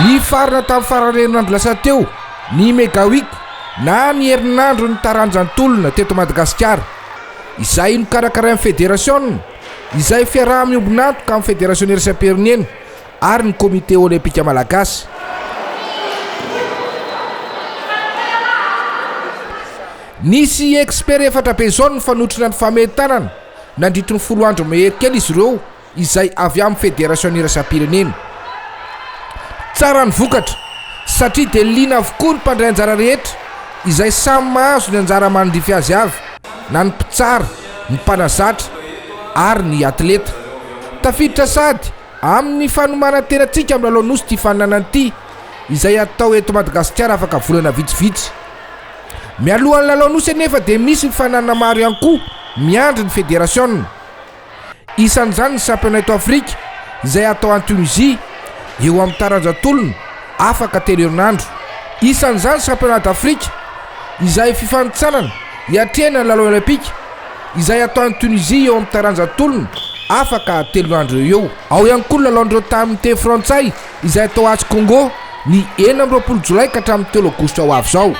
ny farina tamin'ny fararenandro lasa teo ny Megawik na ny herinandro ny taranjantolona teto Madagasikara. Izay no karakarain'ny fédération izay fiaraha-miombonantoka amin'ny fédération iraisam-pirenena ary ny comité olympique malagasy. Nisy expert efatra be zao ny fanotrina ny fametanana nandritry ny 10 andro mehery izy ireo izay avy amin'ny fédération iraisam-pirenena. Tsara ny vokatra satria de lina avokoa ny mpandray anjara rehetra izay samy mahazo ny anjara mandrify azy avy, na ny mpitsara, ny mpanazatra ary ny atleta. Tafiditra sady amin'ny fanomanan-tenantsika amin'ny lalao nosy ty faninanana ity izay atao eto Madagasikara afaka volana vitsivitsy. Mialohan'ny lalao nosy anefa de misy mifanana maro ihany koa miandry ny fédération. Isan'izany ny championnat Afrique izay atao any Tunisie eo amin'ny taranjantolona afaka telo herinandro. Isan'izany championnat d'Afrique izay fifanitsanana hiatrehana ny lalao olympique izay atao any Tunisie eo amin'ny taranjantolona afaka telo andro eo. Ao ihany koa ny lalaon'ireo tamin'ny teny frantsay izay atao atsy Congo ny 9 Jolay ka hatramin'ny 3 Aogositra ho avy zao.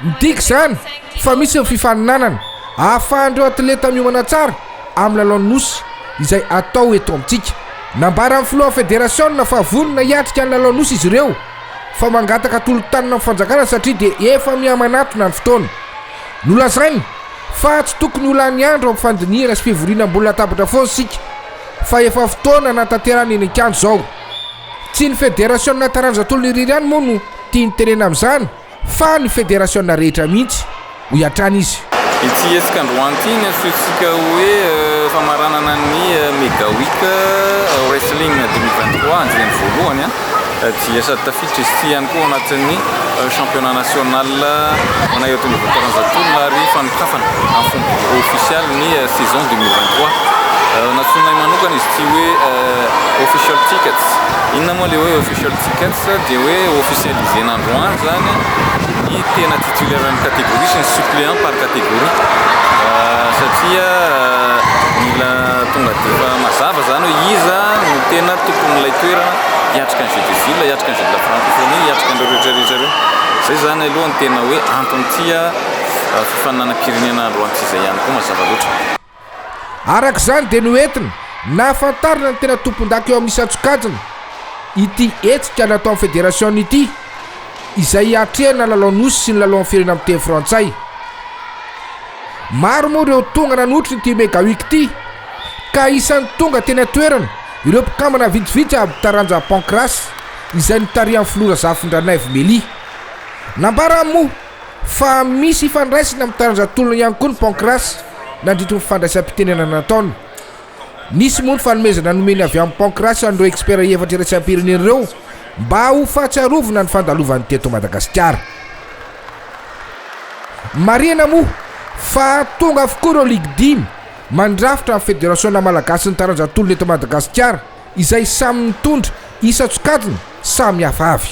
Midika zany fa misy ny fifaninanana ahafahandreo atleta miomana tsara amin'ny lalao nosy izay atao eto amintsika. Nambara amin'ny filohan'ny fédération fa vonona hiatrika ny lalao nosy izy ireo fa mangataka tolo-tanina amin'ny fanjakana satria de efa mihamanatona ny fotoana. Nolazainy fa tsy tokony ho lany andro amin'ny fandinihana sy fivoriana ambony latabatra foana sika fa efa fotoana natanterany eny an-kiandro zao. Tsy ny fédération na taranjantolona iriry ihany moa no tia ny tenena amin'izany fa ny fédération rehetra mihitsy ho hiatrany izy. Ity esak'androany ity ny antsointsika hoe famaranana ny Megawik Wrestling 2023 anjeny voalohany dia sady tafiditra izy ity ihany koa anatin'ny championnat national ana eto niveau taranjantolona ary fanokafana amin'ny fomba official ny saison 2023. Natsoinay manokana izy ity hoe official tickets. Inona moa le hoe official tickets dia hoe officialisé n'androany zany ny tena titulaire ny catégorie sy ny suppléant par catégorie satria mila tonga defa mazava zany hoe iza no tena tompon'ilay toerana hiatrika ny Jeux de ville, hiatrika ny Jeux de la francophonie, hiatrika ny rehetrarehetra reo. Zay zany aloha ny tena hoe anton'ity fifaninanam-pirenena androany zay ihany koa mazava loatra. Araka izany dia noentina nahafantarina ny tena tompon-daka eo amin'ny isan-tsokajina ity hetsika natao amin'ny fédération ity izay hiatrehana lalao nosy sy ny lalao firenena amin'ny teny frantsay. Maro moa ireo tonga nanotry ity Megawik ity ka isan'ny tonga tena toerana ireo mpikambana vitsivitsy aby taranja Pancras izay nitarihan'ny filora Zafindranaivo Mely. Nambara moa fa misy ifandraisana amin'ny taranjantolona ihany koa ny Pancras nandritry ny fifandraisam-pitenena nataony. Nisy moa ny fanomezana nomeny avy amin'ny Pancras an'ireo expert efatra iraisam-pirenena ireo mba ho fahatsiarovana ny fandalovan'ny teto Madagasikara. Marihana moa fa tonga avokoa ireo ligue 10 mandrafitra amin'ny fédération malagasy ny taranjantolona eto Madagasikara izay samy mitondra isan-tsokajina samy hafa avy.